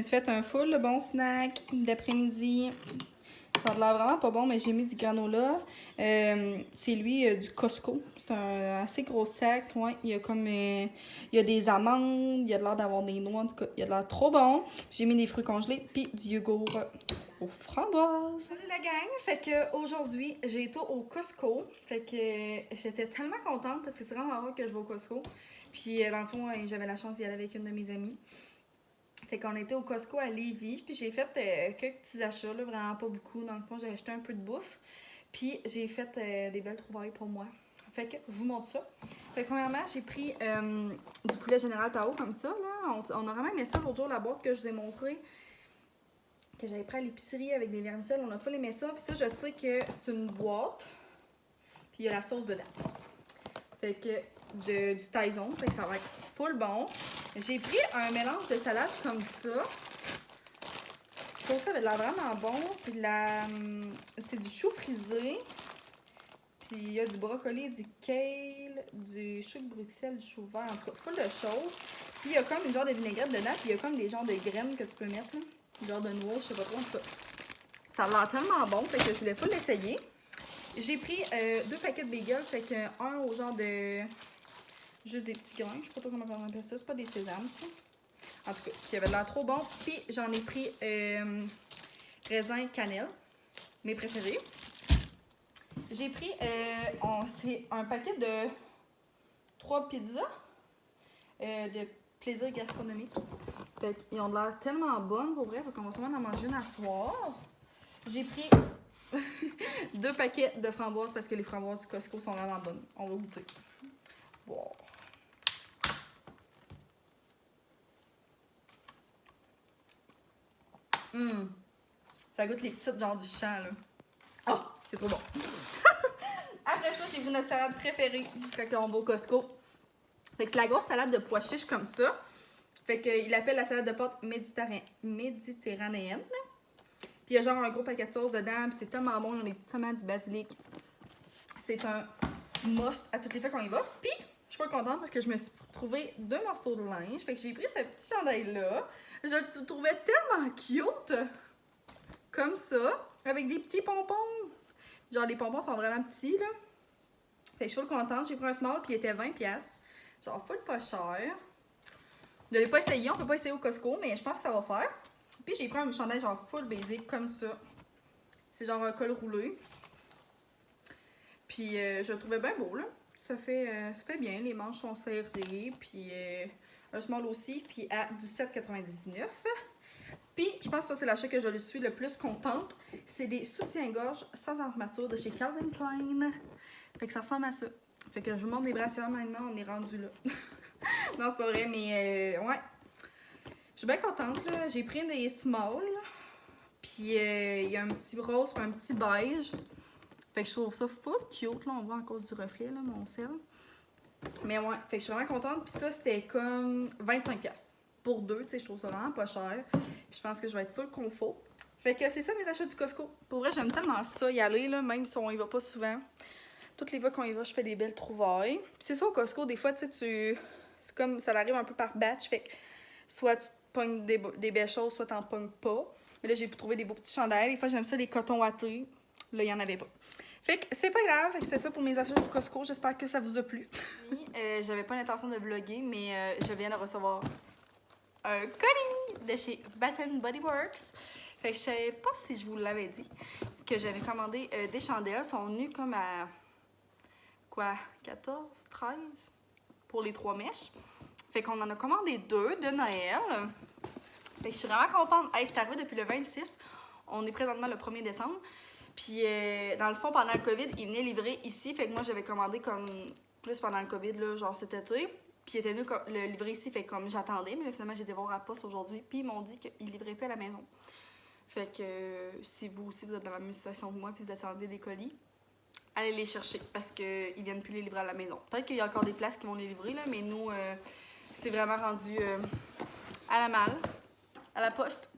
suis fait un full bon snack d'après-midi. Ça a l'air vraiment pas bon, mais j'ai mis du granola. C'est lui du Costco. C'est un assez gros sac. Ouais, il y a comme il y a des amandes, il y a l'air d'avoir des noix. En tout cas, il a l'air trop bon. J'ai mis des fruits congelés puis du yogourt aux framboises. Salut la gang! Fait que aujourd'hui, j'ai été au Costco. Fait que j'étais tellement contente parce que c'est vraiment rare que je vais au Costco. Puis dans le fond, j'avais la chance d'y aller avec une de mes amies. Fait qu'on était au Costco à Lévis, puis j'ai fait quelques petits achats, là, vraiment pas beaucoup. Dans le fond, j'ai acheté un peu de bouffe, puis j'ai fait des belles trouvailles pour moi. Fait que je vous montre ça. Fait que premièrement, j'ai pris du poulet général Tao comme ça, là. On a vraiment aimé ça l'autre jour, la boîte que je vous ai montré, que j'avais pris à l'épicerie avec des vermicelles. On a full aimé ça, puis ça, je sais que c'est une boîte, puis il y a la sauce dedans. Fait que du Taizon, fait que ça va être full bon. J'ai pris un mélange de salade comme ça. Ça avait l'air vraiment bon. C'est du chou frisé. Puis il y a du brocoli, du kale, du chou de Bruxelles, du chou vert. En tout cas, full de choses. Puis il y a comme une genre de vinaigrette dedans. Puis il y a comme des genres de graines que tu peux mettre. Là. Genre de noix, je sais pas trop. En tout cas, ça a l'air tellement bon. Fait que je voulais full l'essayer. J'ai pris 2 paquets de bagels. Fait que un au genre de... Juste des petits grains. Je sais pas trop comment on appelle ça. C'est pas des sésames, ça. En tout cas, qui avait l'air trop bon. Puis j'en ai pris raisin cannelle, mes préférés. J'ai pris c'est un paquet de 3 pizzas de plaisir gastronomique. Fait qu'ils ont l'air tellement bonnes pour vrai. Fait qu'on va sûrement en manger une à soir. J'ai pris 2 paquets de framboises parce que les framboises du Costco sont vraiment bonnes. On va goûter. Wow. Ça goûte les petites genre du champ, là. Oh, c'est trop bon. Après ça, j'ai vu notre salade préférée quand on va au Costco. Fait que c'est la grosse salade de pois chiches comme ça. Fait qu'il appelle la salade de pâte méditerranéenne. Puis il y a genre un gros paquet de sauce dedans. Puis c'est tellement bon. Ils ont des petits tomates, du basilic. C'est un must à toutes les fois qu'on y va. Puis je suis pas contente parce que je me suis trouvé 2 morceaux de linge. Fait que j'ai pris ce petit chandail-là. Je le trouvais tellement cute. Comme ça. Avec des petits pompons. Genre les pompons sont vraiment petits là. Fait que je suis full contente. J'ai pris un small puis il était 20$. Genre full pas cher. Je l'ai pas essayé. On peut pas essayer au Costco. Mais je pense que ça va faire. Puis j'ai pris un chandail genre full basic comme ça. C'est genre un col roulé. Puis je le trouvais bien beau là. Ça fait bien. Les manches sont serrées. Puis un small aussi. Puis à 17,99$. Puis, je pense que ça, c'est l'achat que je le suis le plus contente. C'est des soutiens-gorge sans armature de chez Calvin Klein. Fait que ça ressemble à ça. Fait que je vous montre mes brassières maintenant, on est rendu là. Non, c'est pas vrai, mais ouais. Je suis bien contente, là. J'ai pris des small. Puis, il y a un petit rose et un petit beige. Fait que je trouve ça full cute, là. On voit à cause du reflet, là, mon sel. Mais ouais, fait que je suis vraiment contente. Puis ça, c'était comme 25$. Pour 2, tu sais, je trouve ça vraiment pas cher. Puis je pense que je vais être full confort. Fait que c'est ça mes achats du Costco. Pour vrai, j'aime tellement ça y aller, là, même si on y va pas souvent. Toutes les fois qu'on y va, je fais des belles trouvailles. Puis c'est ça au Costco, des fois, tu sais, c'est comme ça arrive un peu par batch. Fait que soit tu pognes des belles choses, soit t'en pognes pas. Mais là, j'ai pu trouver des beaux petits chandails. Des fois, j'aime ça, les cotons wattés. Là, il y en avait pas. Fait que c'est pas grave, fait que c'est ça pour mes achats du Costco. J'espère que ça vous a plu. Oui, j'avais pas l'intention de vlogger, mais je viens de recevoir un colis de chez Bath & Body Works. Fait que je savais pas si je vous l'avais dit que j'avais commandé des chandelles. Elles sont venues comme à quoi, 14, 13 pour les 3 mèches. Fait qu'on en a commandé 2 de Noël. Fait que je suis vraiment contente. Hey, c'est arrivé depuis le 26. On est présentement le 1er décembre. Puis dans le fond, pendant le COVID, ils venaient livrer ici. Fait que moi, j'avais commandé comme plus pendant le COVID, là, genre cet été. Puis il était venu le livrer ici, fait comme j'attendais. Mais là, finalement, j'ai été voir à poste aujourd'hui. Puis ils m'ont dit qu'ils livraient plus à la maison. Fait que si vous aussi, vous êtes dans la même situation que moi, puis vous attendez des colis, allez les chercher parce qu'ils viennent plus les livrer à la maison. Peut-être qu'il y a encore des places qui vont les livrer, là, mais nous, c'est vraiment rendu à la malle, à la poste.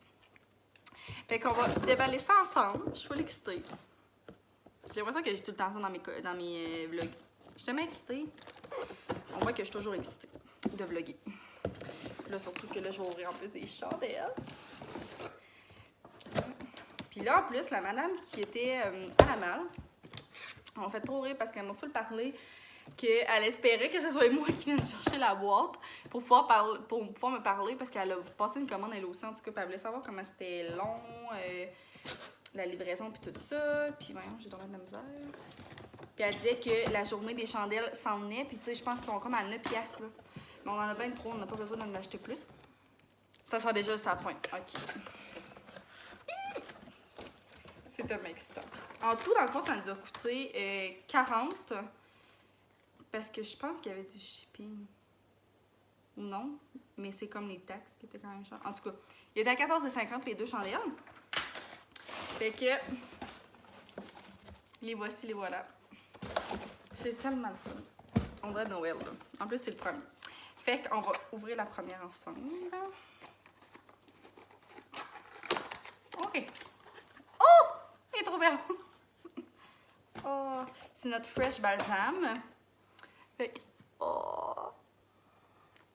Fait qu'on va déballer ça ensemble. Je suis full excitée. J'ai l'impression que j'ai tout le temps ça dans mes vlogs. Je suis tellement excitée. On voit que je suis toujours excitée de vlogger. Puis là, surtout que là, je vais ouvrir en plus des chandelles. Puis là, en plus, la madame qui était à la malle, on m'a fait trop rire parce qu'elle m'a full parlé qu'elle espérait que ce soit moi qui vienne chercher la boîte pour pouvoir me parler parce qu'elle a passé une commande elle aussi en tout cas, puis elle voulait savoir comment c'était long, la livraison puis tout ça, puis voyons, j'ai donné de la misère. Puis elle disait que la journée des chandelles s'en venait, puis tu sais, je pense qu'ils sont comme à 9$, là. Mais on en a 23, on n'a pas besoin d'en acheter plus. Ça sent déjà le sapin, ok. C'est un excitant. En tout, dans le fond, ça nous a coûté 40$. Parce que je pense qu'il y avait du shipping. Ou non. Mais c'est comme les taxes qui étaient quand même chères. En tout cas, il était à 14,50$ les deux chandelles. Fait que... les voici, les voilà. C'est tellement le fun. On dirait Noël, là. En plus, c'est le premier. Fait qu'on va ouvrir la première ensemble. OK. Oh! Elle est trop belle! Oh! C'est notre Fresh Balsam. Fait que... oh!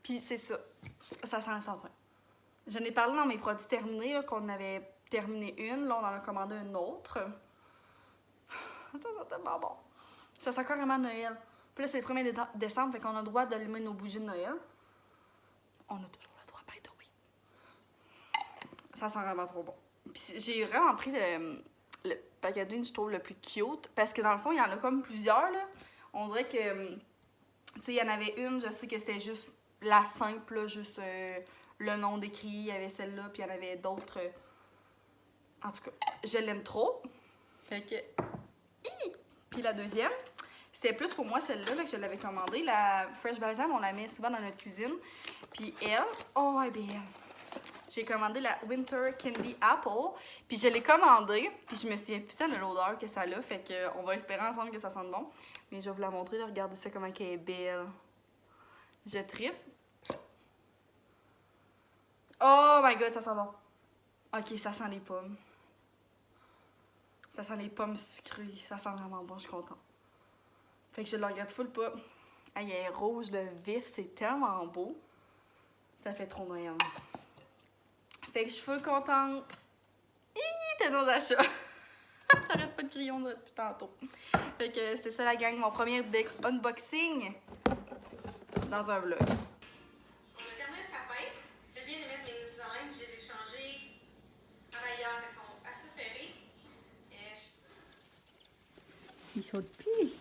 Puis c'est ça. Ça sent le savon. J'en ai parlé dans mes produits terminés, là, qu'on avait terminé une. Là, on en a commandé une autre. Ça sent tellement bon. Ça sent carrément Noël. Puis là, c'est le 1er décembre, fait qu'on a le droit d'allumer nos bougies de Noël. On a toujours le droit, by the way. Ça sent vraiment trop bon. Puis j'ai vraiment pris le packaging, je trouve, le plus cute. Parce que dans le fond, il y en a comme plusieurs, là. On dirait que... tu sais, il y en avait une, je sais que c'était juste la simple, là, juste le nom décrit. Il y avait celle-là, puis il y en avait d'autres. En tout cas, je l'aime trop. Fait que... Puis la deuxième, c'était plus pour moi celle-là que je l'avais commandée. La Fresh Balsam, on la met souvent dans notre cuisine. Puis elle, oh, elle est belle. J'ai commandé la Winter Candy Apple. Puis je l'ai commandée. Puis je me souviens putain de l'odeur que ça a. Fait qu'on va espérer ensemble que ça sente bon. Mais je vais vous la montrer. Là, regardez ça comment elle est belle. Je trippe. Oh my god, ça sent bon. Ok, ça sent les pommes. Ça sent les pommes sucrées. Ça sent vraiment bon, je suis contente. Fait que je le regarde full pas. Ah, il est rouge, le vif, c'est tellement beau. Ça fait trop Noël. Fait que je suis full contente. T'es nos achats. J'arrête pas de crier depuis tantôt. Fait que c'est ça la gang, mon premier unboxing dans un vlog. On a terminé le sapin. Je viens de mettre mes designs, je les ai changés à l'ailleurs, elles sont assez serrées. Ils sont depuis.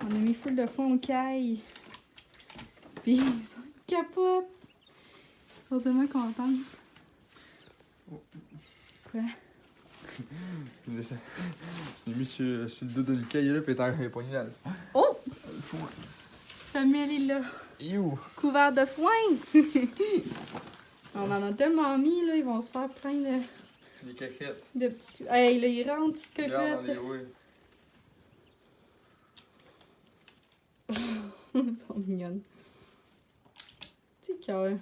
On a mis full de fond au caille. Puis ils sont capotes. Ils sont tellement contents. Quoi? Je l'ai mis sur le dos de le cahier là, puis elle est poignée là. Oh! Le foin. Samuel est là. You! Couvert de foin. On en a tellement mis, là, ils vont se faire plein Les caquettes. de petits... Hey, là, ils rentrent, petites Regarde dans cocottes. les oui. Elles sont mignonnes. Petit cœur.